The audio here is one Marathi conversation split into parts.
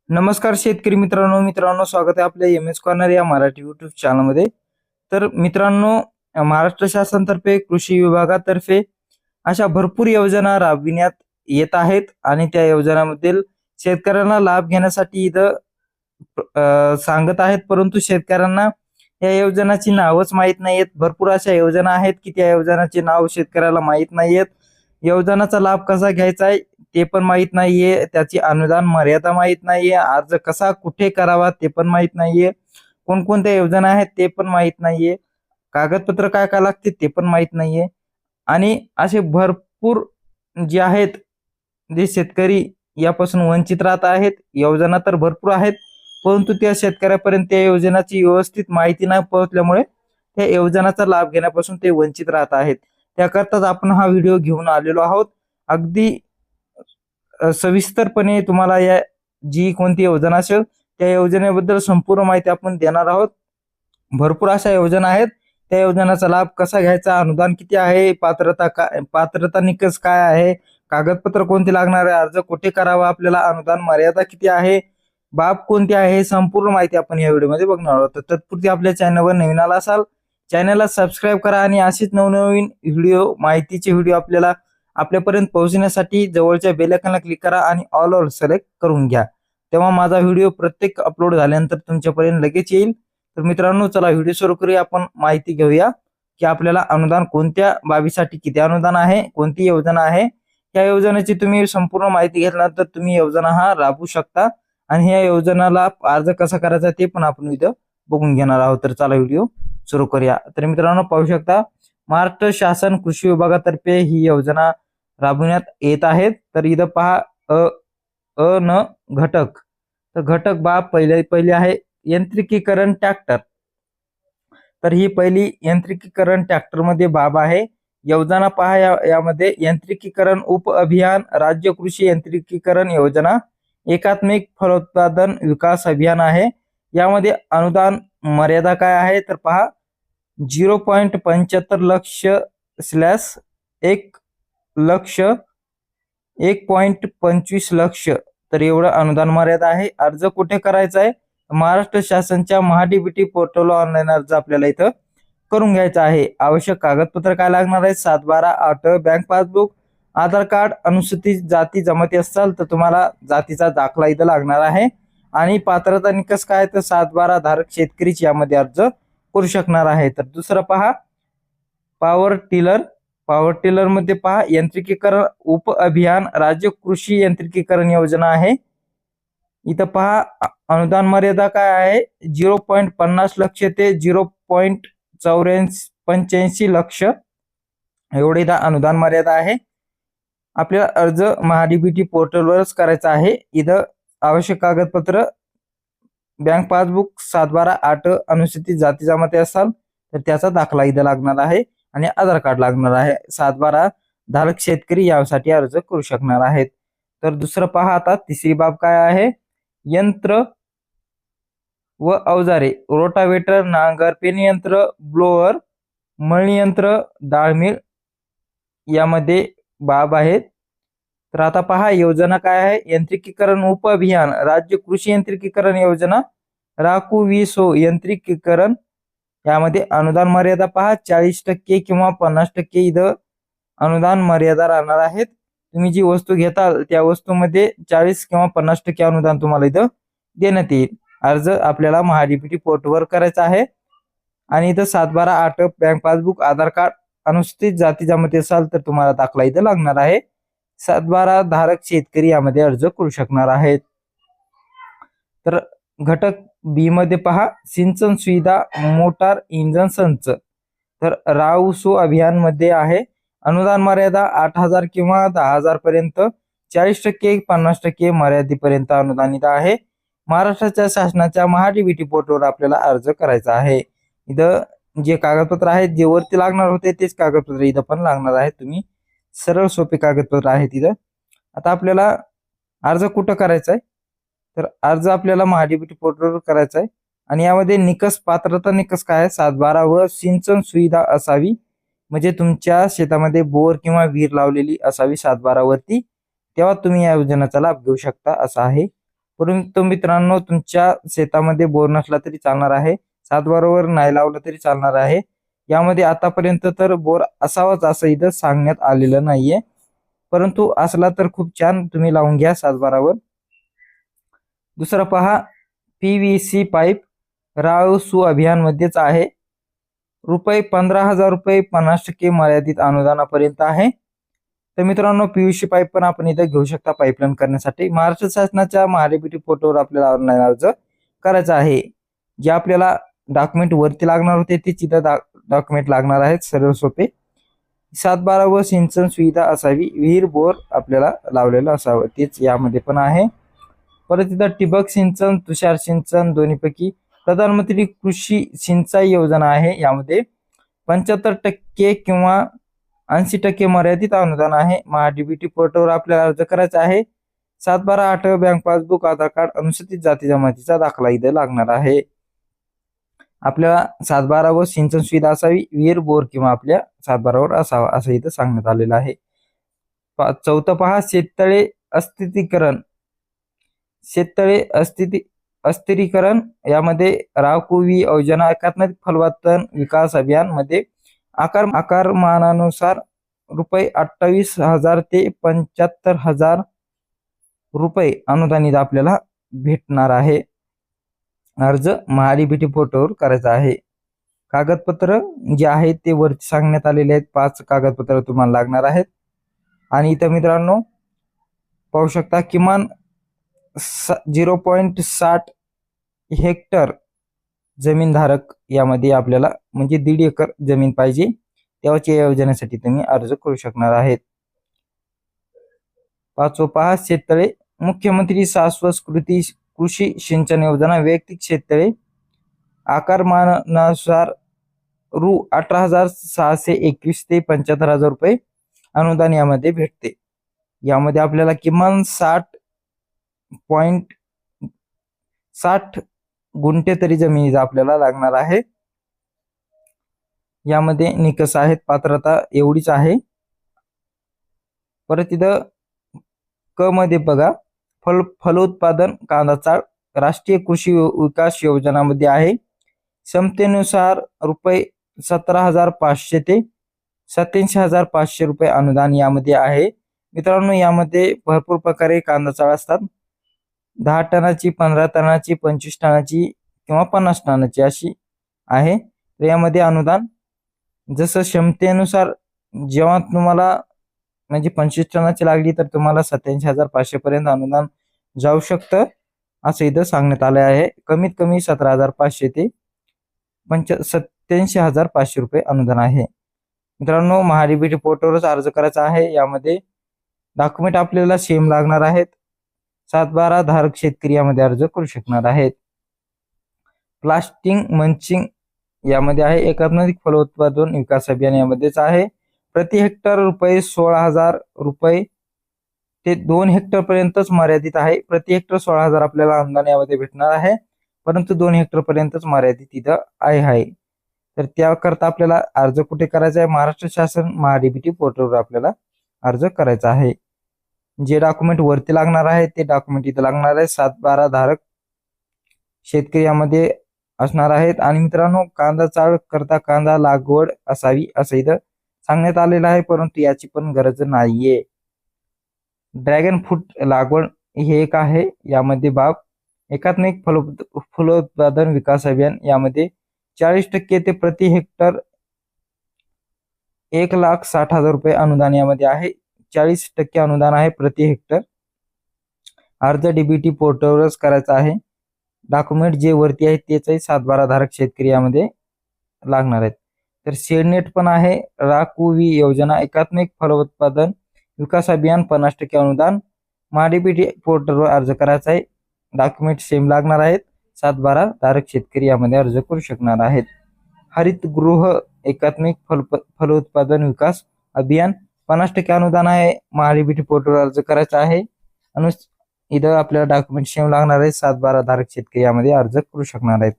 नमस्कार शेतकरी मित्रांनो स्वागत आहे आपल्या एम एस कॉर्नर या मराठी युट्यूब चॅनलमध्ये। तर मित्रांनो, महाराष्ट्र शासनातर्फे कृषी विभागातर्फे अशा भरपूर योजना राबविण्यात येत आहेत आणि त्या योजनांमधील शेतकऱ्यांना लाभ घेण्यासाठी इथं सांगत आहेत, परंतु शेतकऱ्यांना या योजनाची नावच माहीत नाहीयेत। भरपूर अशा योजना आहेत की त्या योजनाचे नाव शेतकऱ्याला माहीत नाहीयेत। योजनाचा लाभ कसा घ्यायचा आहे ते पण माहीत नाहीये, त्याची अनुदान मर्यादा माहीत नाहीये, अर्ज कसा कुठे करावा ते पण माहीत नाहीये, कोणकोणत्या योजना आहेत ते पण माहीत नाहीये, कागदपत्र काय काय लागते ते पण माहीत नाहीये। आणि असे भरपूर जे आहेत जे शेतकरी यापासून वंचित राहत आहेत। योजना तर भरपूर आहेत, परंतु त्या शेतकऱ्यापर्यंत त्या योजनाची व्यवस्थित माहिती नाही पोहोचल्यामुळे त्या योजनाचा लाभ घेण्यापासून ते वंचित राहत आहेत। त्याकरताच आपण हा व्हिडिओ घेऊन आलेलो आहोत। अगदी सविस्तरपणे तुम्हाला या जी कोणती योजना असेल त्या योजनेबद्दल संपूर्ण माहिती आपण देणार आहोत। भरपूर अशा योजना आहेत, त्या योजनेचा लाभ कसा घ्यायचा, अनुदान किती आहे, पात्रता निकष काय आहे, कागदपत्र कोणते लागणार आहे, अर्ज कुठे करावा, आपल्याला अनुदान मर्यादा किती आहे, बाब कोणते आहे, संपूर्ण माहिती आपण या व्हिडिओमध्ये बघणार आहोत। तर तत्पूर्वी आपल्या चॅनलवर नवीन आला असाल चॅनलला सबस्क्राईब करा आणि अशीच नवनवीन माहितीचे व्हिडिओ आपल्याला आपल्यापर्यंत पोहोचण्यासाठी जवळच्या बेल आयकॉनला क्लिक करा आणि ऑल ओव्हर सिलेक्ट करून घ्या। तेव्हा माझा व्हिडिओ प्रत्येक अपलोड झाल्यानंतर तुमच्यापर्यंत लगेच येईल। तर मित्रांनो, चला व्हिडिओ सुरू करूया। आपण माहिती घेऊया की आपल्याला अनुदान कोणत्या बाबीसाठी किती अनुदान आहे, कोणती योजना आहे। या योजनेची तुम्ही संपूर्ण माहिती घेतल्यानंतर तुम्ही योजना हा राबवू शकता आणि या योजनेला अर्ज कसा करायचा ते पण आपण इथं बघून घेणार आहोत। तर चला व्हिडिओ सुरू करूया। तर मित्रांनो, पाहू शकता महाराष्ट्र शासन कृषी विभागातर्फे ही योजना राबवण्यात येत आहेत। तर इथं पहा न घटक, तर घटक बाब पहिले आहे यांत्रिकीकरण ट्रॅक्टर। तर ही पहिली यांत्रिकीकरण ट्रॅक्टर मध्ये बाब आहे। योजना पहा यामध्ये यांत्रिकीकरण उप अभियान, राज्य कृषी यांत्रिकीकरण योजना, एकात्मिक फलोत्पादन विकास अभियान आहे। यामध्ये अनुदान मर्यादा काय आहे तर पहा 0.75 लक्ष स्लॅश 1 लक्ष 1.25 लक्ष, तर एवढं अनुदान मर्यादा आहे। अर्ज कुठे करायचा आहे, महाराष्ट्र शासनच्या महाडीबीटी पोर्टल ऑनलाईन अर्ज आपल्याला इथं करून घ्यायचा आहे। आवश्यक कागदपत्र काय लागणार आहे, 7/12 8 बँक पासबुक, आधार कार्ड, अनुसूचित जाती जमाती असाल तर तुम्हाला जातीचा दाखला इथं लागणार आहे। आणि पात्रता निकष काय तर 7/12 धारक शेतकरीच यामध्ये अर्ज करू शकणार आहे। तर दुसरं पहा पॉवर टिलर मध्ये पहा यांत्रिकीकरण उप अभियान, राज्य कृषी यांत्रिकीकरण योजना आहे। इथं पहा अनुदान मर्यादा काय आहे 0.50 लक्ष ते 0.85 लक्ष, एवढे इथं अनुदान मर्यादा आहे। आपल्याला अर्ज महाडीबीटी पोर्टलवरच करायचा आहे। इथं आवश्यक कागदपत्र बँक पासबुक, 7/12 8 अनुसूचित जाती जमाती असाल तर त्याचा दाखला इथं लागणार आहे आणि आधार कार्ड लागणार आहे। 7/12 धारक शेतकरी यासाठी अर्ज करू शकणार आहेत। तर दुसरं पहा आता तिसरी बाब काय आहे, यंत्र व अवजारे, रोटावेटर, नांगर, पेरणी यंत्र, ब्लोअर, मळणी यंत्र, डाळमिल यामध्ये बाब आहेत। तर आता पहा योजना काय आहे, यांत्रिकीकरण उप अभियान, राज्य कृषी यांत्रिकीकरण योजना, राखू विसो यांत्रिकीकरण। यामध्ये अनुदान मर्यादा पहा 40% किंवा 50% इथं अनुदान मर्यादा राहणार आहेत। तुम्ही जी वस्तू घेताल त्या वस्तूमध्ये 40 किंवा 50% अनुदान तुम्हाला इथं देण्यात येईल। अर्ज आपल्याला महाडीबीटी पोर्टलवर करायचा आहे आणि इथं 7/12 8 बँक पासबुक, आधार कार्ड, अनुसूचित जाती जमाती असाल तर तुम्हाला दाखला इथं लागणार आहे। 7/12 धारक शेतकरी यामध्ये अर्ज करू शकणार आहेत। तर घटक बी मध्ये पहा सिंचन सुविधा, मोटार, इंधन संच, तर राऊसो अभियान मध्ये आहे। अनुदान मर्यादा 8,000 किंवा 10,000 पर्यंत, 40% 50% मर्यादेपर्यंत अनुदान इथं आहे। महाराष्ट्राच्या शासनाच्या महाडीबीटी पोर्टलवर आपल्याला अर्ज करायचा आहे। इथं जे कागदपत्र आहेत जे वरती लागणार होते तेच कागदपत्र इथं पण लागणार आहेत। तुम्ही सरळ सोपे कागदपत्र आहेत इथं। आता आपल्याला अर्ज कुठं करायचा आहे तर अर्ज आपल्याला महाडीबीटी पोर्टलवर करायचा आहे आणि यामध्ये निकष, पात्रता निकष काय आहे, 7/12 व सिंचन सुविधा असावी, म्हणजे तुमच्या शेतामध्ये बोर किंवा विहीर लावलेली असावी 7/12 वरती, तेव्हा तुम्ही या योजनेचा लाभ घेऊ शकता असं आहे। परंतु मित्रांनो तुमच्या शेतामध्ये बोर नसला तरी चालणार आहे, 7/12 नाही लावलं तरी चालणार आहे. यामध्ये आतापर्यंत तर बोर असावाच असं इथं सांगण्यात आलेलं नाहीये, परंतु असला तर खूप छान, तुम्ही लावून घ्या 7/12. दुसरं पहा, PVC पाईप राव सु अभियान मध्येच आहे. रुपये 15,000 रुपये 50% मर्यादित अनुदानापर्यंत आहे. तर मित्रांनो PVC पाईप पण आपण इथं घेऊ शकता पाईपलाईन करण्यासाठी. महाराष्ट्र शासनाच्या महाडीबीटी पोर्टलवर आपल्याला ऑनलाईन अर्ज करायचा आहे. जे आपल्याला डॉक्युमेंट वरती लागणार होते तेच इथं डॉक्युमेंट लागणार आहेत, सर्व सोपे. 7/12 व सिंचन सुविधा असावी, विहीर बोर आपल्याला लावलेलं असावं, तेच यामध्ये पण आहे. परत इथं ठिबक सिंचन, तुषार सिंचन दोन्हीपैकी प्रधानमंत्री कृषी सिंचाई योजना आहे. यामध्ये 75% किंवा 80% मर्यादित अनुदान आहे. महाडीबीटी पोर्टलवर आपल्याला अर्ज करायचा आहे. 7/12 8 बँक पासबुक, आधार कार्ड, अनुसूचित जाती जमातीचा दाखला इथं लागणार आहे. आपल्याला 7/12 व सिंचन सुविधा असावी, विहीर बोर किंवा आपल्या 7/12 वर असावा असं इथं सांगण्यात आलेलं आहे. चौथं पहा, शेततळे अस्थिरीकरण. शेततळे अस्थिरीकरण यामध्ये राकुवी योजना एकात्मिक फलवत्तन विकास अभियान मध्ये आकारमानानुसार रुपये 28,000 ते 75,000 रुपये अनुदानित आपल्याला भेटणार आहे. अर्ज महाडीबीटी पोर्टलवर करायचा आहे. कागदपत्र जे आहेत ते वरती सांगण्यात आलेले आहेत. 5 कागदपत्र तुम्हाला लागणार आहेत. आणि इथं मित्रांनो पाहू शकता, किमान 0.60 हेक्टर जमीनधारक यामध्ये आपल्याला म्हणजे 1.5 एकर जमीन पाहिजे, तेव्हाच्या योजनेसाठी तुम्ही अर्ज करू शकणार आहेत. 5 पहा, शेततळे मुख्यमंत्री शाश्वत कृषी सिंचन योजना वैयक्तिक शेततळे आकारमानानुसार रु 18,621 ते 75,000 रुपये अनुदान यामध्ये भेटते. यामध्ये आपल्याला किमान 60 गुंठे तरी जमिनीचा आपल्याला लागणार आहे. यामध्ये निकष आहेत, पात्रता एवढीच आहे. परत इथं क मध्ये बघा, फलोत्पादन कांदा चाळ राष्ट्रीय कृषी विकास योजनामध्ये आहे. क्षमतेनुसार रुपये 17,500 ते 87,500 रुपये अनुदान यामध्ये आहे. मित्रांनो यामध्ये भरपूर प्रकारे कांदा चाळ असतात. 10 टनाची, 15 टनाची, 25 टनाची किंवा 50 टनाची अशी आहे. तर यामध्ये अनुदान जसं क्षमतेनुसार, जेव्हा तुम्हाला म्हणजे 25 टनाची लागली तर तुम्हाला 87,500 पर्यंत अनुदान जाऊ शकतं असं इथं सांगण्यात आले आहे. कमीत कमी 17,500 ते 87,500 रुपये अनुदान आहे. मित्रांनो महाडीबीटी पोर्टलवरच अर्ज करायचा आहे. यामध्ये डॉक्युमेंट आपल्याला सेम लागणार आहेत. 7/12 धारक शेतकरी यामध्ये अर्ज करू शकणार आहेत. प्लास्टिंग मंचिंग यामध्ये आहे. एकात्मिक फलोत्पादन विकास अभियान यामध्येच आहे. प्रति हेक्टर रुपये 16,000 रुपये ते 2 हेक्टर पर्यंतच मर्यादित आहे. प्रति हेक्टर 16,000 आपल्याला अनुदान यामध्ये भेटणार आहे, परंतु 2 हेक्टर पर्यंतच मर्यादित इथं आहे. तर त्याकरता आपल्याला अर्ज कुठे करायचा आहे? महाराष्ट्र शासन महाडीबीटी पोर्टलवर आपल्याला अर्ज करायचा आहे. जे डॉक्युमेंट वरती लागणार आहे ते डॉक्युमेंट इथं लागणार आहे. 7/12 धारक शेतकरी यामध्ये असणार आहेत. आणि मित्रांनो कांदा चाळ करता कांदा लागवड असावी असं इथं सांगण्यात आलेलं आहे, परंतु याची पण गरज नाहीये. ड्रॅगन फ्रूट लागवड हे एक आहे. यामध्ये बाब एकात्मिक फलोत्पादन विकास अभियान यामध्ये 40% ते प्रति हेक्टर 1,60,000 रुपये अनुदान यामध्ये आहे. 40% अनुदान आहे प्रति हेक्टर. अर्ज डीबीटी पोर्टलवरच करायचा आहे. डॉक्युमेंट जे वरती आहेत तेच 7/12 धारक शेतकरी यामध्ये लागणार आहेत. तर शेडनेट पण आहे. राकुवी योजना एकात्मिक फलोत्पादन विकास अभियान 50% अनुदान. महाडीबीटी पोर्टलवर अर्ज करायचा आहे. डॉक्युमेंट सेम लागणार आहेत. 7/12 धारक शेतकरी यामध्ये अर्ज करू शकणार आहेत. हरितगृह एकात्मिक फलोत्पादन विकास अभियान 50% अनुदान आहे. महाडीबीटी पोर्टलवर अर्ज करायचा आहे. आणि इथं आपल्याला डॉक्युमेंट सेम लागणार आहे. 7/12 धारक शेतकरी यामध्ये अर्ज करू शकणार आहेत.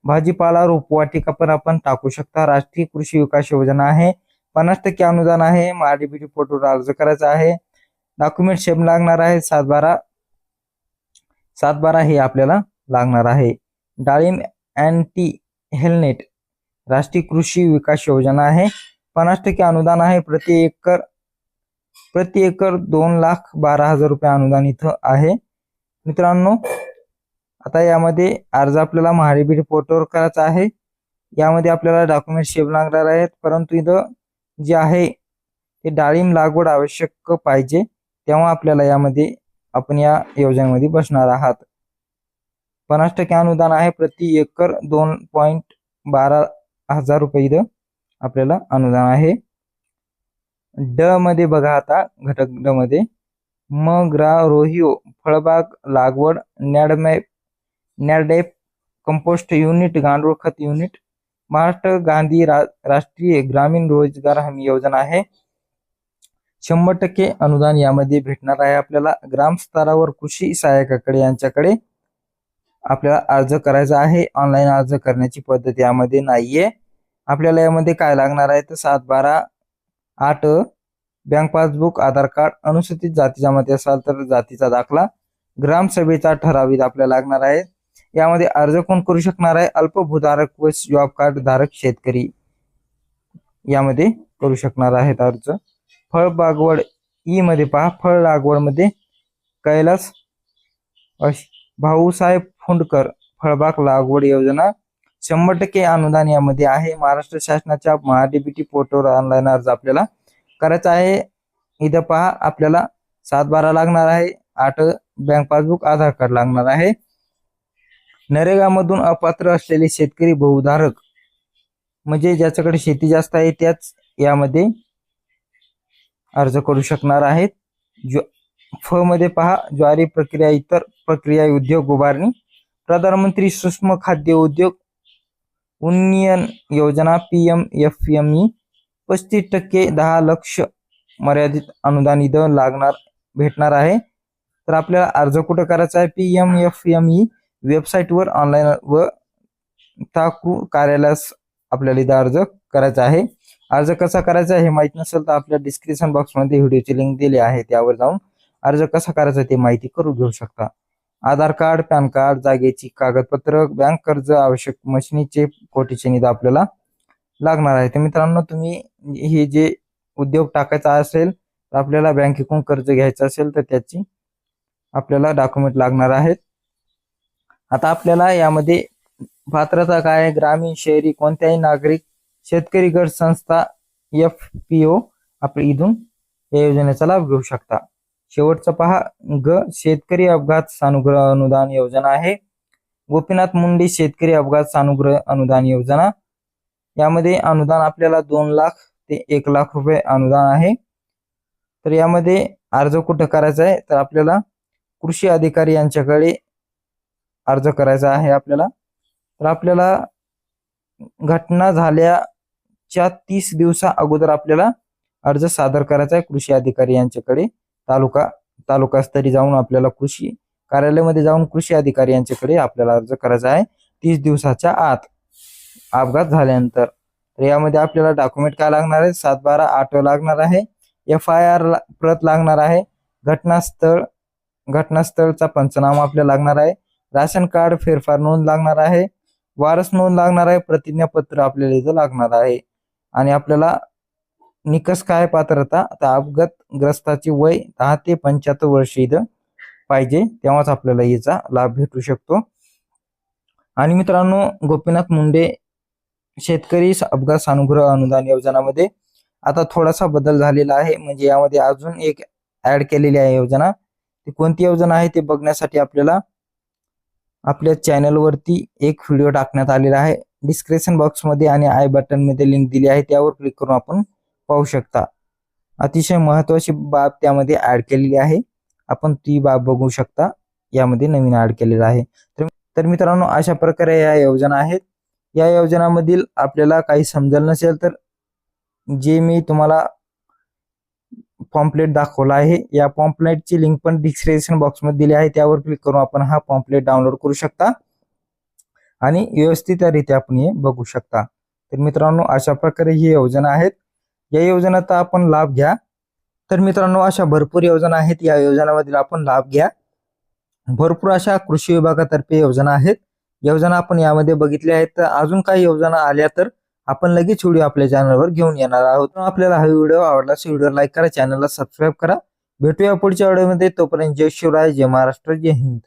भाजीपाला रोपवाटिका पण आपण टाकू शकता. राष्ट्रीय कृषी विकास योजना आहे. 50% अनुदान आहे. महाडीबीटी पोर्टलवर अर्ज करायचा आहे. डॉक्युमेंट सेम लागणार आहे. 7/12 712 हे आपल्याला लागणार आहे. डाळिंब अँटी हेल्नेट राष्ट्रीय कृषी विकास योजना आहे. 50% अनुदान आहे. प्रति एकर 2,12,000 रुपये अनुदान इथं आहे. मित्रांनो, आता यामध्ये अर्ज आपल्याला महाडीबीटी पोर्टलवर करायचा आहे. यामध्ये आपल्याला डॉक्युमेंट सेव्ह लागणार आहेत, परंतु इथं जे आहे ते डाळिंब लागवड आवश्यक पाहिजे, तेव्हा आपल्याला यामध्ये आपण या योजनेमध्ये बसणार आहात. 50% अनुदान आहे. प्रति एकर 2,12,000 रुपये इथं आपल्याला अनुदान आहे. ड मध्ये बघा, आता घटक ड मध्ये रोहिओ फळबाग लागवड नॅडॅप कंपोस्ट युनिट गांडूळ खत युनिट महाराष्ट्र गांधी राष्ट्रीय ग्रामीण रोजगार हमी योजना आहे. 100% अनुदान यामध्ये भेटणार आहे. आपल्याला ग्राम स्तरावर कृषी सहाय्यकाकडे यांच्याकडे आपल्याला अर्ज करायचा आहे. ऑनलाईन अर्ज करण्याची पद्धत यामध्ये नाहीये. आपल्याला यामध्ये काय लागणार आहे तर 7/12/8 बँक पासबुक, आधार कार्ड, अनुसूचित जाती जमाती असाल तर जातीचा दाखला, ग्रामसभेचा ठराव आपल्याला लागणार आहे. यामध्ये अर्ज कोण करू शकणार आहे? अल्पभूधारक व जॉब कार्ड धारक शेतकरी यामध्ये करू शकणार आहेत अर्ज. फळ लागवड ई मध्ये पहा, फळ लागवड मध्ये कैलास भाऊसाहेब फुंडकर फळबाग लागवड योजना 100% अनुदान यामध्ये आहे. महाराष्ट्र शासनाच्या महाडीबीटी पोर्टलवर ऑनलाईन अर्ज आपल्याला करायचा आहे. इथं पहा, आपल्याला 7/12 लागणार आहे. 8 बँक पासबुक, आधार कार्ड लागणार आहे. नरेगा मधून अपात्र असलेले शेतकरी बहुधारक म्हणजे ज्याच्याकडे शेती जास्त आहे त्याच यामध्ये अर्ज करू शकणार आहेत. फ मध्ये पहा, ज्वारी प्रक्रिया, इतर प्रक्रिया उद्योग उभारणी, प्रधानमंत्री सूक्ष्म खाद्य उद्योग उन्नयन योजना PMFME 35% 10 लाख मर्यादित अनुदान इथं भेटणार आहे. तर आपल्याला अर्ज कुठं करायचा आहे? PMFME वेबसाईटवर ऑनलाईन व ताकू कार्यालयास आपल्याला इथं अर्ज करायचा आहे. अर्ज कसा करायचा हे माहित नसेल तर आपल्या डिस्क्रिप्शन बॉक्स मध्ये व्हिडिओची लिंक दिली आहे, त्यावर जाऊन अर्ज कसा करायचा ते माहिती करून घेऊ शकता. आधार कार्ड, पॅन कार्ड, जागेची कागदपत्र, बँक कर्ज, आवश्यक मशिनीचे कोटेशन इथं आपल्याला लागणार आहे. तर मित्रांनो, तुम्ही हे जे उद्योग टाकायचा असेल तर आपल्याला बँकेकडून कर्ज घ्यायचं असेल तर त्याची आपल्याला डॉक्युमेंट लागणार आहेत. आता आपल्याला यामध्ये पात्रता काय? ग्रामीण, शहरी, कोणत्याही नागरिक, शेतकरी गट संस्था, FPO आपल्या इथून या योजनेचा लाभ घेऊ शकता. शेवटचं पहा, शेतकरी अपघात सानुग्रह अनुदान योजना आहे. गोपीनाथ मुंडे शेतकरी अपघात सानुग्रह अनुदान योजना, यामध्ये अनुदान आपल्याला 2 लाख ते 1 लाख रुपये अनुदान आहे. तर यामध्ये अर्ज कुठं करायचा आहे तर आपल्याला कृषी अधिकारी यांच्याकडे अर्ज करायचा आहे आपल्याला. तर आपल्याला घटना झाल्याच्या 30 दिवसा अगोदर आपल्याला अर्ज सादर करायचा आहे कृषी अधिकारी यांच्याकडे. तालुकास्तरी जाऊन आपल्याला कृषी कार्यालयामध्ये जाऊन कृषी अधिकारी यांच्याकडे आपल्याला अर्ज करायचा आहे 30 दिवसाच्या आत अपघात झाल्यानंतर. तर यामध्ये आपल्याला डॉक्युमेंट काय लागणार आहे? 7/12/8 लागणार आहे. FIR प्रत लागणार आहे. घटनास्थळचा पंचनामा आपल्याला लागणार आहे. राशन कार्ड फेरफार नोंद लागणार आहे. वारस नोंद लागणार आहे. प्रतिज्ञापत्र आपल्याला इथं लागणार आहे. आणि आपल्याला निकष काय पात्रता? आता अपघातग्रस्ताची वय 10 ते 75 वर्ष इथं पाहिजे, तेव्हाच आपल्याला याचा लाभ भेटू शकतो. आणि मित्रांनो, गोपीनाथ मुंडे शेतकरी अपघात सानुग्रह अनुदान योजनामध्ये आता थोडासा बदल झालेला आहे. म्हणजे यामध्ये अजून एक ऍड केलेली आहे योजना. ती कोणती योजना आहे ते बघण्यासाठी आपल्याला आपल्या चॅनलवरती एक व्हिडिओ टाकण्यात आलेला आहे. डिस्क्रिप्शन बॉक्स मध्ये आणि आय बटन मध्ये लिंक दिली आहे, त्यावर क्लिक करून आपण पाहू शकता. अतिशय महत्वाची बाब त्यामध्ये ऍड केलेली आहे, आपण ती बाब बघू शकता. यामध्ये नवीन ऍड केलेला आहे. तर मित्रांनो, अशा प्रकारे या योजना आहेत. या योजनामधील आपल्याला काही समजलं नसेल तर जे मी तुम्हाला पॉम्पलेट दाखवला आहे, या पॉम्पलेटची लिंक पण डिस्क्रिप्शन बॉक्स मध्ये दिली आहे, त्यावर क्लिक करून आपण हा पॉम्पलेट डाउनलोड करू शकता आणि व्यवस्थितरित्या आपण हे बघू शकता. तर मित्रांनो, अशा प्रकारे ही योजना आहेत. या योजनेचा आपण लाभ घ्या. तर मित्रांनो, अशा भरपूर योजना आहेत, या योजनामधील आपण लाभ घ्या. भरपूर अशा कृषी विभागातर्फे योजना आहेत. योजना आपण यामध्ये बघितल्या आहेत. तर अजून काही योजना आल्या तर आपण लगेच व्हिडिओ आपल्या चॅनलवर घेऊन येणार आहोत. आपल्याला हा व्हिडिओ आवडला असेल व्हिडिओ लाईक करा, चॅनलला सबस्क्राईब करा. भेटूया पुढच्या व्हिडिओमध्ये. तोपर्यंत जय शिवराय, जय महाराष्ट्र, जय हिंद.